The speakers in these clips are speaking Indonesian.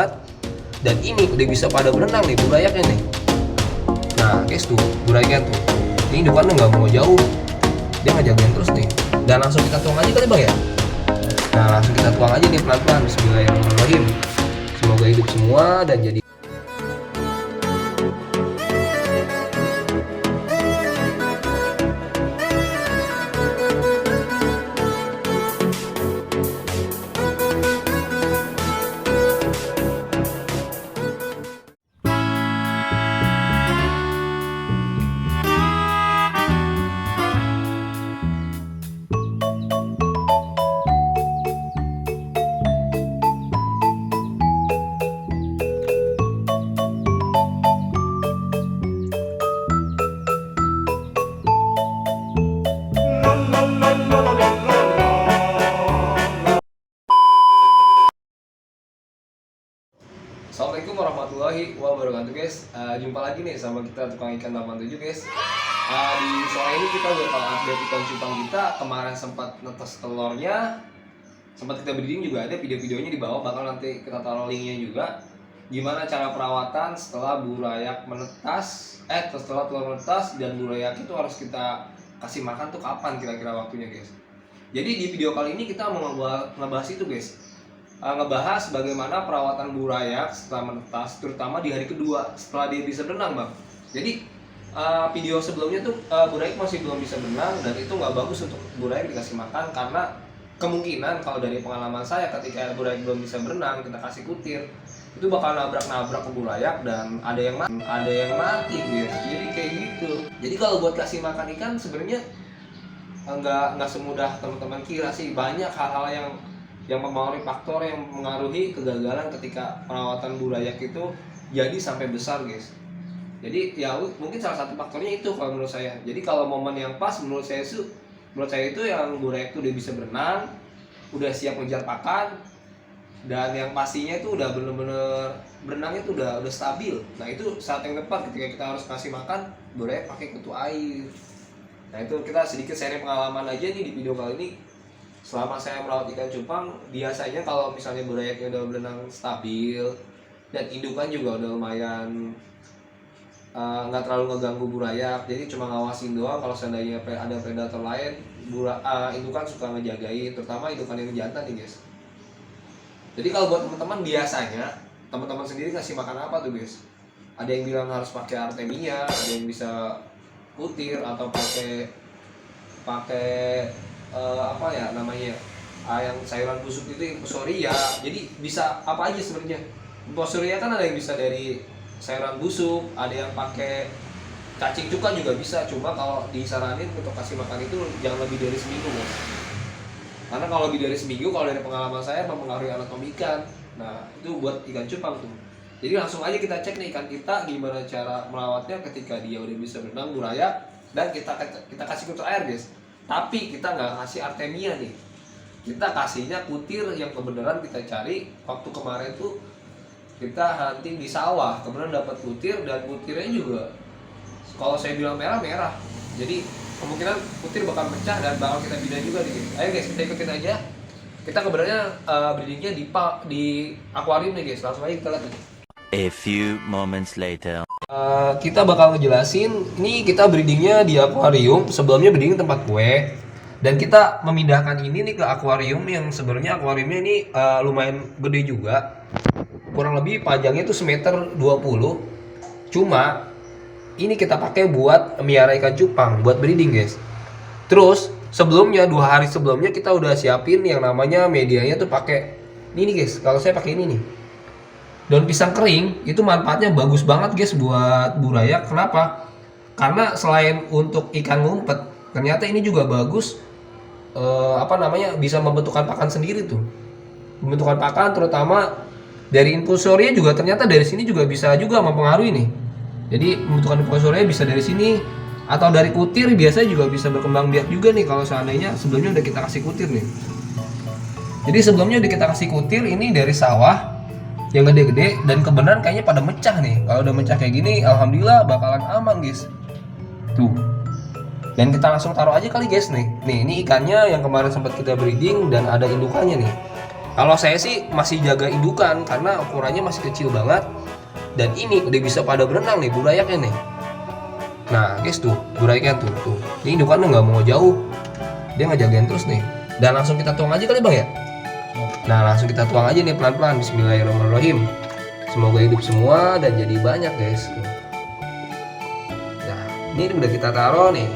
banget. Dan ini udah bisa pada berenang nih burayaknya nih. Nah guys tuh burayaknya tuh, ini depannya nggak mau jauh, dia ngejagain terus nih. Dan langsung kita tuang aja kali bang ya. Nah langsung kita tuang aja nih pelan-pelan. Bismillahirrahmanirrahim. Semoga hidup semua dan jadi. Assalamualaikum warahmatullahi wabarakatuh guys. Jumpa lagi nih sama kita tukang ikan 87 guys. Di sore ini kita bakal update ikan cupang kita. Kemarin sempat netes telurnya, sempat kita breeding juga, ada video-videonya di bawah, bakal nanti kita taruh linknya juga. Gimana cara perawatan setelah burayak menetas, setelah telur menetas dan burayak itu harus kita kasih makan tuh kapan kira-kira waktunya guys. Jadi di video kali ini kita mau ngebahas itu guys. Ngebahas bagaimana perawatan burayak setelah menetas, terutama di hari kedua setelah dia bisa berenang bang. Jadi video sebelumnya tuh burayak masih belum bisa berenang, dan itu nggak bagus untuk burayak dikasih makan, karena kemungkinan kalau dari pengalaman saya ketika burayak belum bisa berenang kita kasih kutir, itu bakal nabrak ke burayak dan ada yang mati guys. Jadi kayak gitu. Jadi kalau buat kasih makan ikan sebenarnya nggak semudah teman-teman kira sih. Banyak hal-hal yang mempengaruhi, faktor yang mengaruhi kegagalan ketika perawatan burayak itu jadi sampai besar guys. Jadi ya mungkin salah satu faktornya itu kalau menurut saya. Jadi kalau momen yang pas menurut saya itu yang burayak itu udah bisa berenang, udah siap ngejar pakan, dan yang pastinya itu udah bener-bener berenangnya itu udah stabil. Nah itu saat yang tepat ketika kita harus kasih makan burayak pakai kutu air. Nah itu kita sedikit sharing pengalaman aja nih di video kali ini. Selama saya merawat ikan cupang, biasanya kalau misalnya burayaknya udah berenang stabil dan indukan juga udah lumayan nggak terlalu ngeganggu burayak, jadi cuma ngawasin doang. Kalau seandainya ada predator lain, indukan suka ngejagain, terutama indukan yang jantan nih guys. Jadi kalau buat teman-teman, biasanya teman-teman sendiri kasih makan apa tuh guys? Ada yang bilang harus pakai artemia, ada yang bisa kutir atau pakai apa ya namanya, yang sayuran busuk itu infusoria. Jadi bisa apa aja sebenarnya. Infusoria kan ada yang bisa dari sayuran busuk, ada yang pakai cacing cuka juga bisa. Cuma kalau disaranin untuk kasih makan itu jangan lebih dari seminggu guys. Karena kalau lebih dari seminggu, kalau dari pengalaman saya mempengaruhi anatomi ikan. Nah itu buat ikan cupang tuh. Jadi langsung aja kita cek nih ikan kita gimana cara merawatnya ketika dia udah bisa berenang burayak, dan kita kasih kutu air guys. Tapi kita nggak kasih artemia nih, kita kasihnya kutir yang kebenaran kita cari. Waktu kemarin tuh kita hunting di sawah, kemudian dapat kutir, dan kutirnya juga kalau saya bilang merah, jadi kemungkinan kutir bakal pecah dan bakal kita bina juga nih. Ayo guys, kita ikutin aja. Kita kebenarannya breedingnya di akuarium nih guys, langsung aja kita lihat nih. A few moments later. Kita bakal ngejelasin, ini kita breedingnya di akuarium, sebelumnya breeding tempat kue, dan kita memindahkan ini nih ke akuarium yang sebenarnya akuariumnya ini lumayan gede juga, kurang lebih panjangnya tuh 1,20 meter. Cuma ini kita pakai buat miara ikan cupang, buat breeding guys. Terus sebelumnya 2 hari sebelumnya kita udah siapin yang namanya medianya tuh pakai ini guys. Kalau saya pakai ini nih, daun pisang kering. Itu manfaatnya bagus banget guys buat burayak. Kenapa? Karena selain untuk ikan ngumpet, ternyata ini juga bagus bisa membentukkan pakan sendiri tuh. Membentukkan pakan terutama dari infusoria juga, ternyata dari sini juga bisa juga mempengaruhi nih. Jadi membentukkan infusoria bisa dari sini, atau dari kutir biasanya juga bisa berkembang biak juga nih kalau seandainya sebelumnya udah kita kasih kutir nih. Jadi sebelumnya udah kita kasih kutir ini dari sawah yang gede-gede, dan kebenaran kayaknya pada mecah nih. Kalau udah mecah kayak gini, alhamdulillah bakalan aman guys. Tuh. Dan kita langsung taruh aja kali guys nih. Nih, ini ikannya yang kemarin sempat kita breeding dan ada indukannya nih. Kalau saya sih masih jaga indukan karena ukurannya masih kecil banget. Dan ini udah bisa pada berenang nih burayaknya nih. Nah guys tuh burayaknya tuh. Ini indukannya nggak mau jauh. Dia ngejagain terus nih. Dan langsung kita tuang aja kali bang ya. Nah langsung kita tuang aja nih pelan-pelan. Bismillahirrahmanirrahim. Semoga hidup semua dan jadi banyak guys. Nah ini udah kita taruh nih.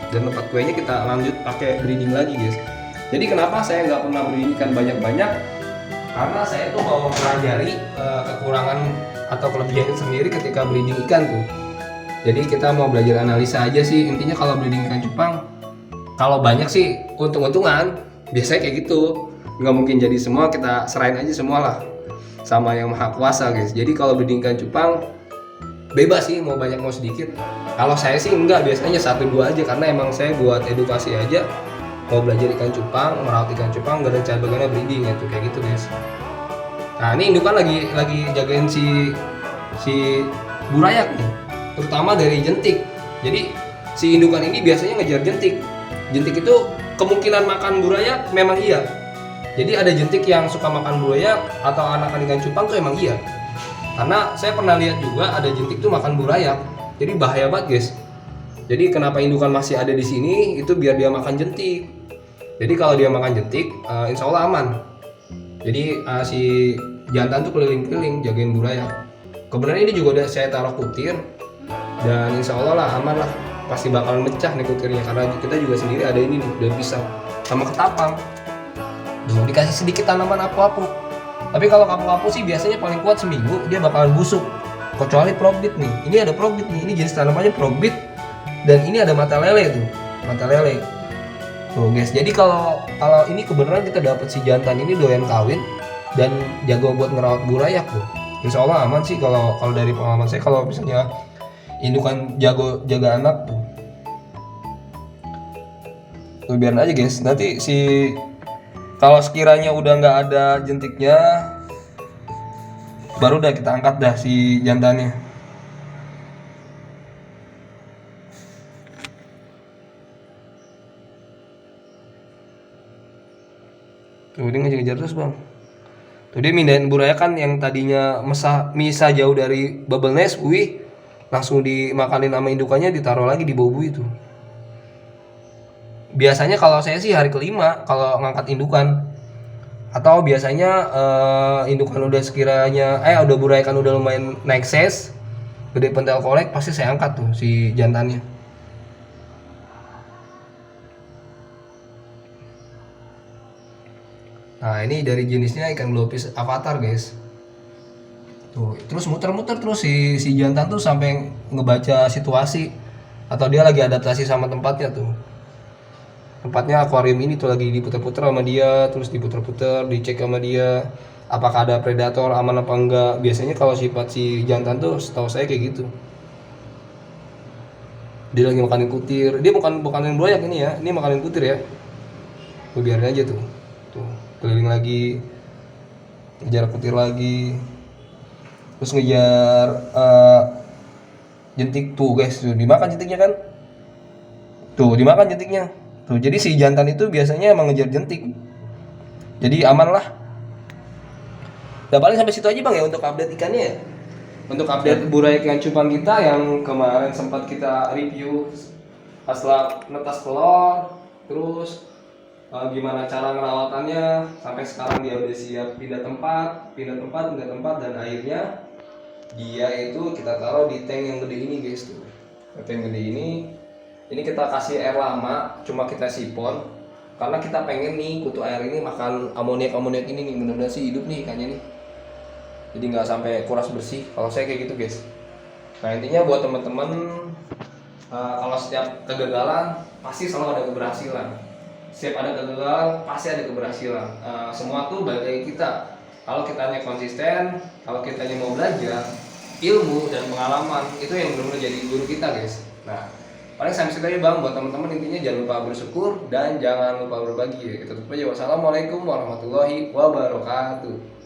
Dan tempat kuenya kita lanjut pakai breeding lagi guys. Jadi kenapa saya nggak pernah breeding ikan banyak-banyak? Karena saya tuh mau mempelajari kekurangan atau kelebihan sendiri ketika breeding ikan tuh. Jadi kita mau belajar analisa aja sih. Intinya kalau breeding ikan cupang, kalau banyak sih untung-untungan. Biasanya kayak gitu. Nggak mungkin jadi semua, kita serahin aja semua lah sama yang maha kuasa guys. Jadi kalau breeding ikan cupang bebas sih, mau banyak mau sedikit. Kalau saya sih enggak, biasanya 1-2 aja karena emang saya buat edukasi aja. Mau belajar ikan cupang, merawat ikan cupang, gak ada cara bagaimana breeding ya tuh kayak gitu guys. Nah ini indukan lagi jagain si burayak nih, terutama dari jentik. Jadi si indukan ini biasanya ngejar jentik. Jentik itu kemungkinan makan burayak memang iya. Jadi ada jentik yang suka makan burayak atau anakan ikan cupang tuh emang iya. Karena saya pernah lihat juga ada jentik tuh makan burayak. Jadi bahaya banget guys. Jadi kenapa indukan masih ada di sini itu biar dia makan jentik. Jadi kalau dia makan jentik, insya Allah aman. Jadi si jantan tuh keliling-keliling jagain burayak. Kebenaran ini juga udah saya taruh kutir dan insya Allah lah aman lah. Pasti bakalan mecah nih kutirnya karena kita juga sendiri ada ini nih daun pisang sama ketapang. Duh, dikasih sedikit tanaman apu-apu. Tapi kalau apu-apu sih biasanya paling kuat seminggu dia bakalan busuk. Kecuali progbit nih. Ini ada progbit nih. Ini jenis tanamannya progbit dan ini ada mata lele tuh. Mata lele. Tuh guys, jadi kalau ini kebenaran kita dapat si jantan ini doyan kawin dan jago buat ngerawat burayak tuh. Insya Allah aman sih kalau dari pengalaman saya kalau misalnya indukan jago jaga anak tuh. Tuh biarin aja guys, nanti kalau sekiranya udah nggak ada jentiknya, baru udah kita angkat dah si jantannya. Tuh dia ngejar-ngejar terus bang. Tuh dia mindahin burayak kan yang tadinya misa jauh dari bubble nest, wih langsung dimakanin sama indukannya ditaruh lagi di bawah buih itu. Biasanya kalau saya sih hari kelima kalau ngangkat indukan. Atau biasanya indukan udah sekiranya udah burayakan udah lumayan naik size, gede pentel kolek pasti saya angkat tuh si jantannya. Nah ini dari jenisnya ikan blowfish avatar guys. Tuh terus muter-muter terus si jantan tuh sampai ngebaca situasi atau dia lagi adaptasi sama tempatnya tuh. Tempatnya akuarium ini tuh lagi diputer-puter sama dia, terus diputer-puter, dicek sama dia apakah ada predator aman apa enggak. Biasanya kalau sifat si jantan tuh setahu saya kayak gitu. Dia lagi makanin kutir. Dia bukanin burayak ini ya. Ini makanin kutir ya. Tuh biarin aja tuh. Tuh, keliling lagi. Ngejar kutir lagi. Terus ngejar jentik tuh guys, tuh dimakan jentiknya kan? Tuh dimakan jentiknya. Tuh jadi si jantan itu biasanya emang ngejar jentik. Jadi aman lah. Nah paling sampai situ aja bang ya untuk update ikannya ya. Untuk update burayak ikan cupang kita yang kemarin sempat kita review setelah netas telur, terus gimana cara ngerawatannya sampai sekarang dia udah siap pindah tempat dan akhirnya dia itu kita taruh di tank yang gede ini guys tuh. Tank gede ini kita kasih air lama, cuma kita sipon karena kita pengen nih kutu air ini makan amoniak ini nih, benar-benar sih hidup nih ikannya nih. Jadi nggak sampai kuras bersih. Kalau saya kayak gitu guys. Nah intinya buat teman-teman kalau setiap kegagalan pasti selalu ada keberhasilan. Setiap ada kegagalan pasti ada keberhasilan. Semua tuh balik dari kita. Kalau kitanya konsisten, kalau kitanya mau belajar, ilmu dan pengalaman itu yang benar-benar jadi guru kita guys. Nah paling sampai situ aja bang buat teman-teman. Intinya jangan lupa bersyukur dan jangan lupa berbagi. Kita tutup aja. Wassalamualaikum warahmatullahi wabarakatuh.